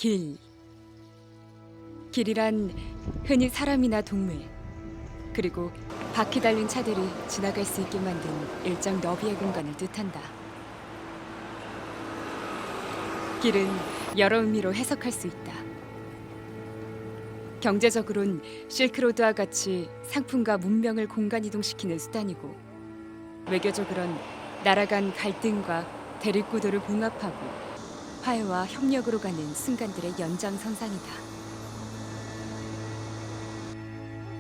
길. 길이란 흔히 사람이나 동물, 그리고 바퀴 달린 차들이 지나갈 수 있게 만든 일정 너비의 공간을 뜻한다. 길은 여러 의미로 해석할 수 있다. 경제적으론 실크로드와 같이 상품과 문명을 공간 이동시키는 수단이고, 외교적으론 나라 간 갈등과 대립구도를 봉합하고 화해와 협력으로 가는 순간들의 연장선상이다.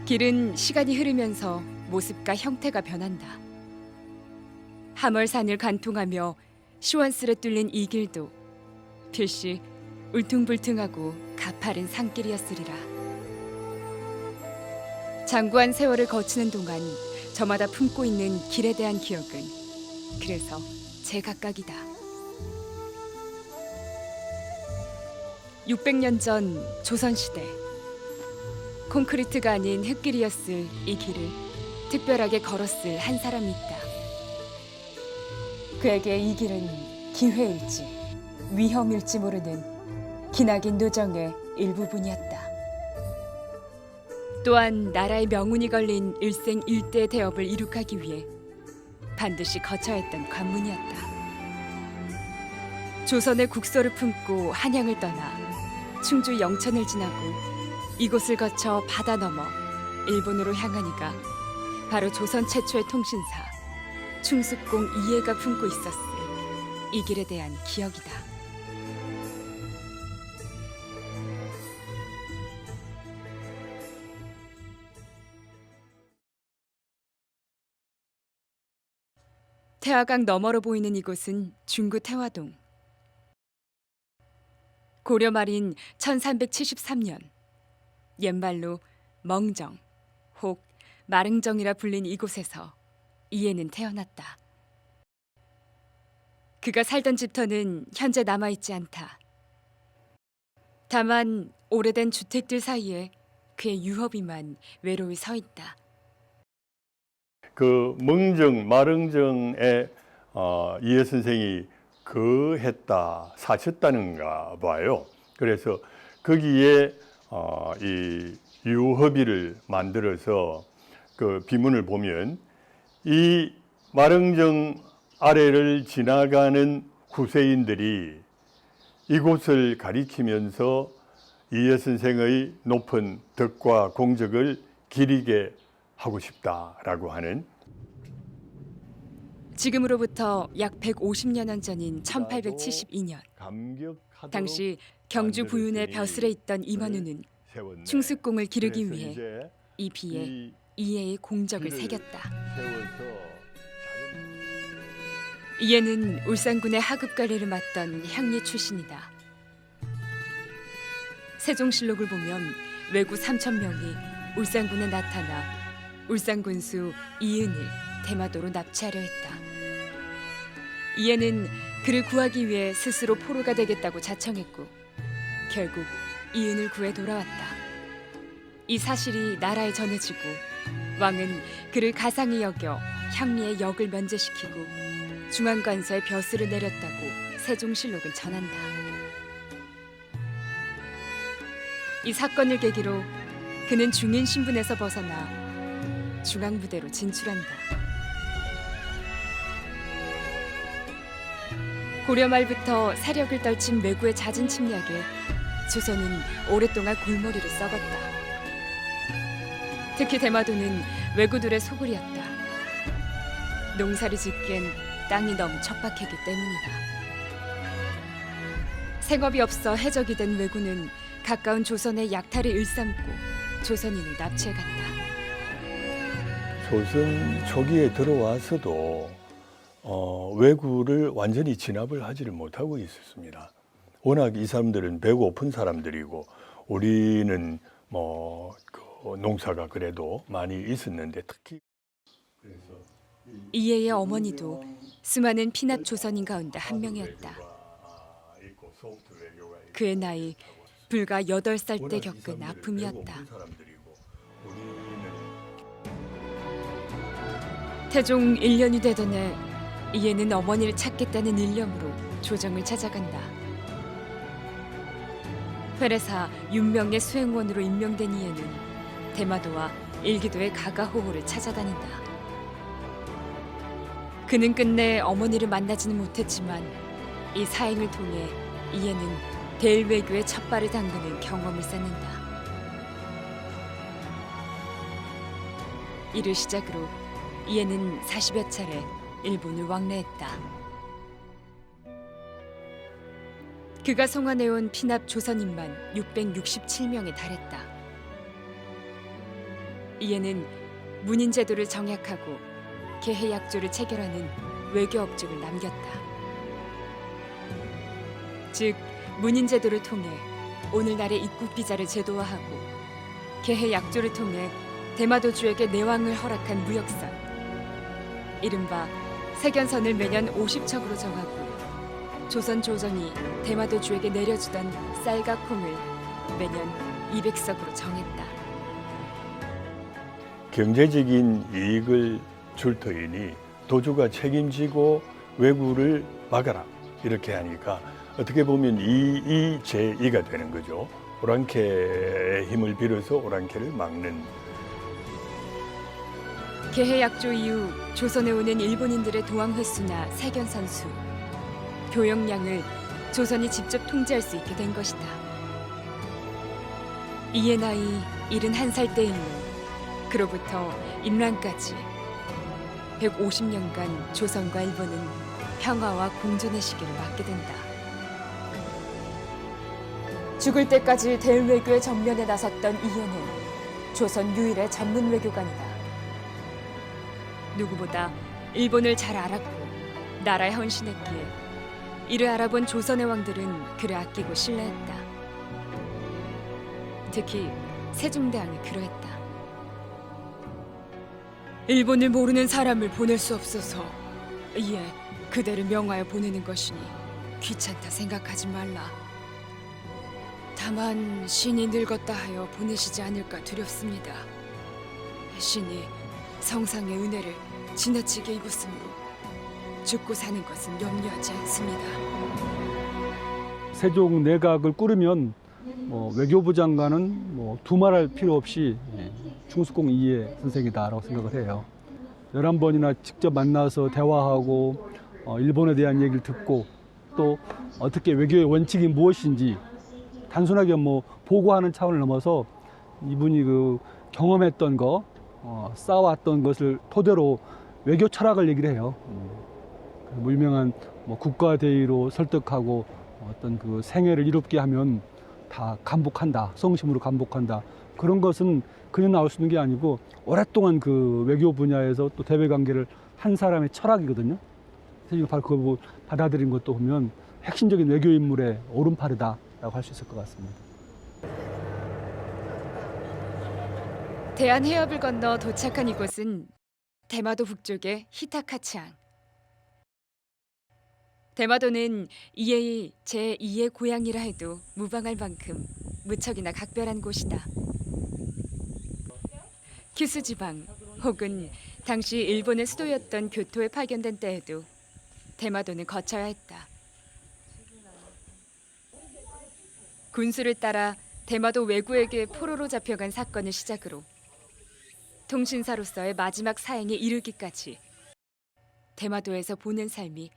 길은 시간이 흐르면서 모습과 형태가 변한다. 하멀산을 관통하며 시원스레 뚫린 이 길도 필시 울퉁불퉁하고 가파른 산길이었으리라. 장구한 세월을 거치는 동안 저마다 품고 있는 길에 대한 기억은 그래서 제각각이다. 600년 전 조선시대, 콘크리트가 아닌 흙길이었을 이 길을 특별하게 걸었을 한 사람이 있다. 그에게 이 길은 기회일지 위험일지 모르는 기나긴 노정의 일부분이었다. 또한 나라의 명운이 걸린 일생일대 대업을 이룩하기 위해 반드시 거쳐야 했던 관문이었다. 조선의 국서를 품고 한양을 떠나 충주 영천을 지나고 이곳을 거쳐 바다 넘어 일본으로 향하니가 바로 조선 최초의 통신사 충숙공 이해가 품고 있었을 이 길에 대한 기억이다. 태화강 너머로 보이는 이곳은 중구 태화동. 고려 말인 1373년 옛말로 멍정, 혹 마릉정이라 불린 이곳에서 이해는 태어났다. 그가 살던 집터는 현재 남아있지 않다. 다만 오래된 주택들 사이에 그의 유허비만 외로이 서 있다. 그 멍정, 마릉정에 이해 선생이 사셨다는가 봐요. 그래서 거기에 이 유허비를 만들어서 그 비문을 보면 이 마릉정 아래를 지나가는 후세인들이 이곳을 가리키면서 이해 선생의 높은 덕과 공적을 기리게 하고 싶다라고 하는, 지금으로부터 약 150년 전인 1872년, 당시 경주 부윤의 벼슬에 있던 임원우는 충숙공을 기르기 위해 이 비에 이해의 공적을 새겼다. 이해는 울산군의 하급관리를 맡던 향리 출신이다. 세종실록을 보면 왜구 3,000명이 울산군에 나타나 울산군수 이은을 대마도로 납치하려 했다. 이해는 그를 구하기 위해 스스로 포로가 되겠다고 자청했고 결국 이은을 구해 돌아왔다. 이 사실이 나라에 전해지고 왕은 그를 가상히 여겨 향리의 역을 면제시키고 중앙관서에 벼슬을 내렸다고 세종실록은 전한다. 이 사건을 계기로 그는 중인 신분에서 벗어나 중앙부대로 진출한다. 고려 말부터 사력을 떨친 왜구의 잦은 침략에 조선은 오랫동안 골머리를 썩었다. 특히 대마도는 왜구들의 소굴이었다. 농사를 짓기엔 땅이 너무 척박했기 때문이다. 생업이 없어 해적이 된 왜구는 가까운 조선의 약탈을 일삼고 조선인을 납치해갔다. 조선 초기에 들어와서도 왜구를 완전히 진압을 하지를 못하고 있었습니다. 워낙 이 사람들은 배고픈 사람들이고 우리는 농사가 그래도 많이 있었는데 특히 이해의 어머니도 수많은 피납 조선인 가운데 한 명이었다. 그의 나이 불과 8살 때 겪은 아픔이었다. 태종 1년이 되던 해 이해는 어머니를 찾겠다는 일념으로 조정을 찾아간다. 회례사 윤명의 수행원으로 임명된 이에는 대마도와 일기도의 가가호호를 찾아다닌다. 그는 끝내 어머니를 만나지는 못했지만 이 사행을 통해 이에는 대일외교의 첫 발을 담그는 경험을 쌓는다. 이를 시작으로 이에는 40여 차례 일본을 왕래했다. 그가 송환해온 피납 조선인만 667명에 달했다. 이에는 문인제도를 정약하고 개해약조를 체결하는 외교 업적을 남겼다. 즉 문인제도를 통해 오늘날의 입국 비자를 제도화하고 개해약조를 통해 대마도주에게 내왕을 허락한 무역선, 이른바 세견선을 매년 50척으로 정하고 조선 조정이 대마도주에게 내려주던 쌀과 콩을 매년 200석으로 정했다. 경제적인 이익을 줄 터이니 도주가 책임지고 왜구를 막아라 이렇게 하니까 어떻게 보면 이 제2가 되는 거죠. 오랑캐의 힘을 빌어서 오랑캐를 막는. 개해약조 이후 조선에 오는 일본인들의 도항 횟수나 세견선 수, 교역량을 조선이 직접 통제할 수 있게 된 것이다. 이의 나이 71살 때이므로 그로부터 임란까지 150년간 조선과 일본은 평화와 공존의 시기를 맞게 된다. 죽을 때까지 대일외교의 전면에 나섰던 이해는 조선 유일의 전문 외교관이다. 누구보다 일본을 잘 알았고 나라에 헌신했기에 이를 알아본 조선의 왕들은 그를 아끼고 신뢰했다. 특히 세종대왕이 그러했다. 일본을 모르는 사람을 보낼 수 없어서 이에 그대를 명하여 보내는 것이니 귀찮다 생각하지 말라. 다만 신이 늙었다 하여 보내시지 않을까 두렵습니다. 신이 성상의 은혜를 지나치게 입었으므로 죽고 사는 것은 염려하지 않습니다. 세종 내각을 꾸리면 외교부 장관은 두말할 필요 없이 충수공 이해 선생이다라고 생각을 해요. 11번이나 직접 만나서 대화하고 일본에 대한 얘기를 듣고 또 어떻게 외교의 원칙이 무엇인지 단순하게 보고하는 차원을 넘어서 이분이 그 경험했던 거, 쌓아왔던 것을 토대로 외교 철학을 얘기를 해요. 유명한 국가 대의로 설득하고 어떤 그 생애를 이롭게 하면 다 감복한다, 성심으로 감복한다. 그런 것은 그냥 나올 수 있는 게 아니고 오랫동안 그 외교 분야에서 또 대외 관계를 한 사람의 철학이거든요. 세종이 바로 그걸 받아들인 것도 보면 핵심적인 외교 인물의 오른팔이다라고 할 수 있을 것 같습니다. 대한해협을 건너 도착한 이곳은 대마도 북쪽의 히타카치항. 대마도는 이해의 제2의 고향이라 해도 무방할 만큼 무척이나 각별한 곳이다. 큐슈 지방 혹은 당시 일본의 수도였던 교토에 파견된 때에도 대마도는 거쳐야 했다. 군수를 따라 대마도 왜구에게 포로로 잡혀간 사건을 시작으로 통신사로서의 마지막 사행에 이르기까지 대마도에서 보낸 삶이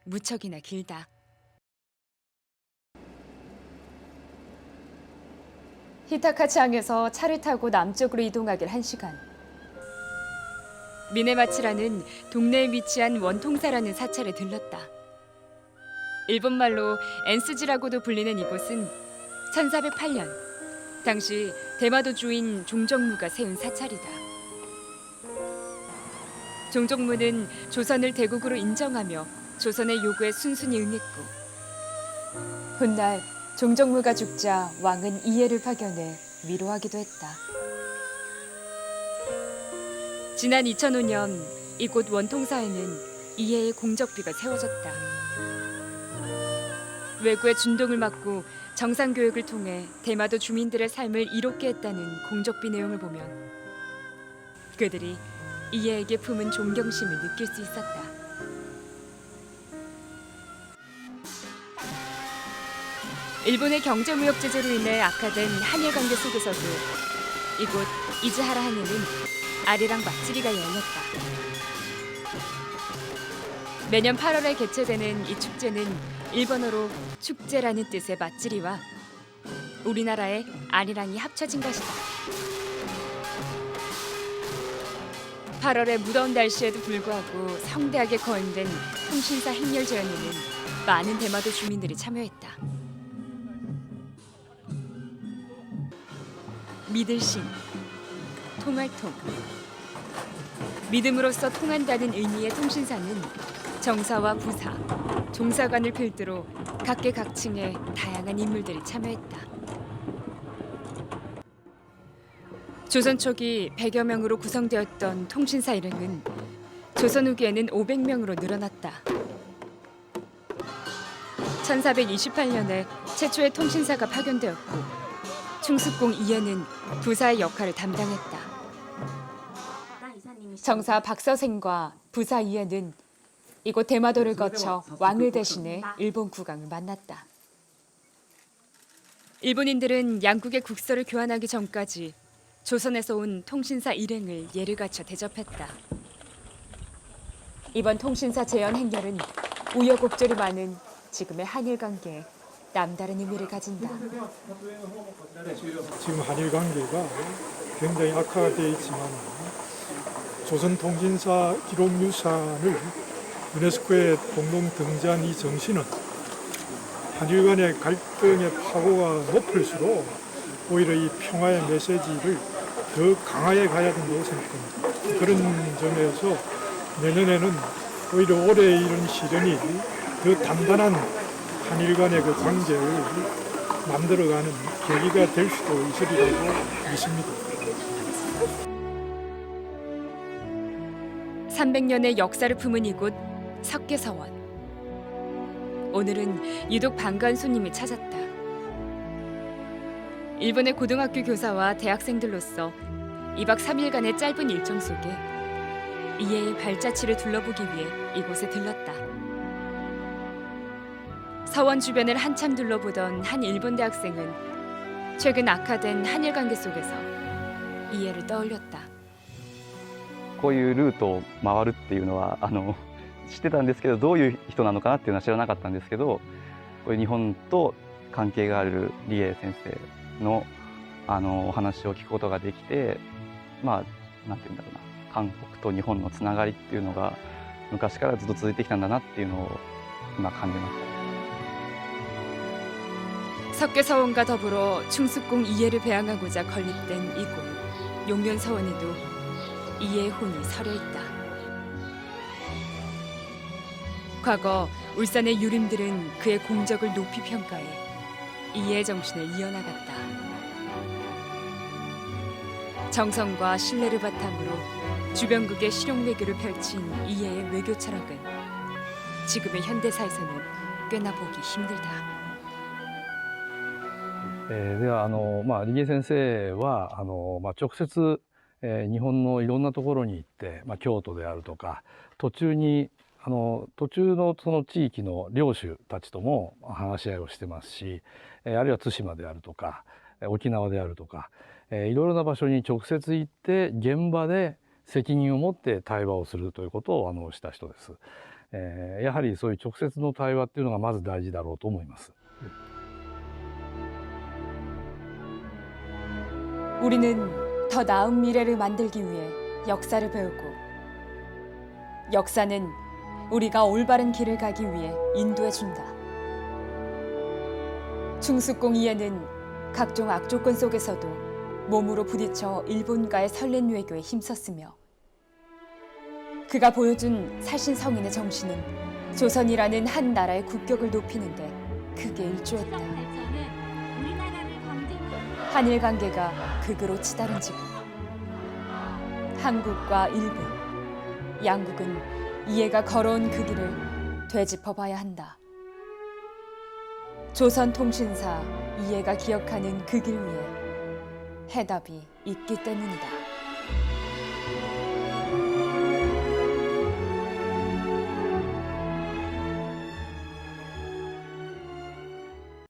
무척이나 길다. 히타카치항에서 차를 타고 남쪽으로 이동하길 1시간. 미네마치라는 동네에 위치한 원통사라는 사찰에 들렀다. 일본말로 엔스지라고도 불리는 이곳은 1408년 당시 대마도 주인 종정무가 세운 사찰이다. 종정무는 조선을 대국으로 인정하며 조선의 요구에 순순히 응했고 훗날 종정무가 죽자 왕은 이해를 파견해 위로하기도 했다. 지난 2005년 이곳 원통사에는 이해의 공적비가 세워졌다. 외구의 준동을 막고 정상교육을 통해 대마도 주민들의 삶을 이롭게 했다는 공적비 내용을 보면 그들이 이해에게 품은 존경심을 느낄 수 있었다. 일본의 경제무역 제재로 인해 악화된 한일 관계 속에서도 이곳 이즈하라 항에는 아리랑 맛지리가 열렸다. 매년 8월에 개최되는 이 축제는 일본어로 축제라는 뜻의 맛지리와 우리나라의 아리랑이 합쳐진 것이다. 8월의 무더운 날씨에도 불구하고 성대하게 거행된 통신사 행렬 제연에는 많은 대마도 주민들이 참여했다. 믿을 신, 통할 통. 믿음으로써 통한다는 의미의 통신사는 정사와 부사, 종사관을 필두로 각계각층의 다양한 인물들이 참여했다. 조선 초기 100여 명으로 구성되었던 통신사 일행은 조선 후기에는 500명으로 늘어났다. 1428년에 최초의 통신사가 파견되었고 충숙공 이해는 부사의 역할을 담당했다. 정사 박서생과 부사 이해는 이곳 대마도를 거쳐 왕을 대신해 일본 국왕을 만났다. 일본인들은 양국의 국서를 교환하기 전까지 조선에서 온 통신사 일행을 예를 갖춰 대접했다. 이번 통신사 재연 행렬은 우여곡절이 많은 지금의 한일 관계에 남다른 의미를 가진다. 지금 한일 관계가 굉장히 악화가 되어 있지만 조선통신사 기록유산을 유네스코에 공동 등재한 이 정신은 한일 간의 갈등의 파고가 높을수록 오히려 이 평화의 메시지를 더 강하게 가야 된다고 생각합니다. 그런 점에서 내년에는 오히려 올해 이런 시련이 더 단단한 한일 간의 그 관계를 만들어가는 계기가 될 수도 있으리라고 믿습니다. 300년의 역사를 품은 이곳 석계서원. 오늘은 유독 반가운 손님이 찾았다. 일본의 고등학교 교사와 대학생들로서 2박 3일간의 짧은 일정 속에 이해의 발자취를 둘러보기 위해 이곳에 들렀다. 서원 주변을 한참 둘러보던 한 일본 대학생은 최근 악화된 한일 관계 속에서 이해를 떠올렸다. こういうルートを回るっていうのは知ってたんですけど、どういう人なのかなっていうのは知らなかったんですけど、こういう日本と関係がある李鋭先生のお話を聞くことができて、まあなんていうんだろうな、韓国と日本のつながりっていうのが昔からずっと続いてきたんだなっていうのを今感じました。 석계서원과 더불어 충숙공 이해를 배양하고자 건립된 이곳 용면서원에도 이해의 혼이 서려 있다. 과거 울산의 유림들은 그의 공적을 높이 평가해 이해의 정신을 이어나갔다. 정성과 신뢰를 바탕으로 주변국의 실용외교를 펼친 이해의 외교 철학은 지금의 현대사에서는 꽤나 보기 힘들다. では李鋭先生は直接、日本のいろんなところに行って、京都であるとか途中のその地域の領主たちとも話し合いをしてますし、あるいは対馬であるとか沖縄であるとか、いろいろな場所に直接行って現場で責任を持って対話をするということをした人です。やはりそういう直接の対話っていうのがまず大事だろうと思います。 우리는 더 나은 미래를 만들기 위해 역사를 배우고 역사는 우리가 올바른 길을 가기 위해 인도해준다. 충숙공 이해는 각종 악조건 속에서도 몸으로 부딪혀 일본과의 설렌 외교에 힘썼으며 그가 보여준 사신성인의 정신은 조선이라는 한 나라의 국격을 높이는데 크게 일조했다. 한일 관계가 극으로 치달은 지금 한국과 일본, 양국은 이해가 걸어온 그 길을 되짚어봐야 한다. 조선통신사 이해가 기억하는 그 길 위에 해답이 있기 때문이다.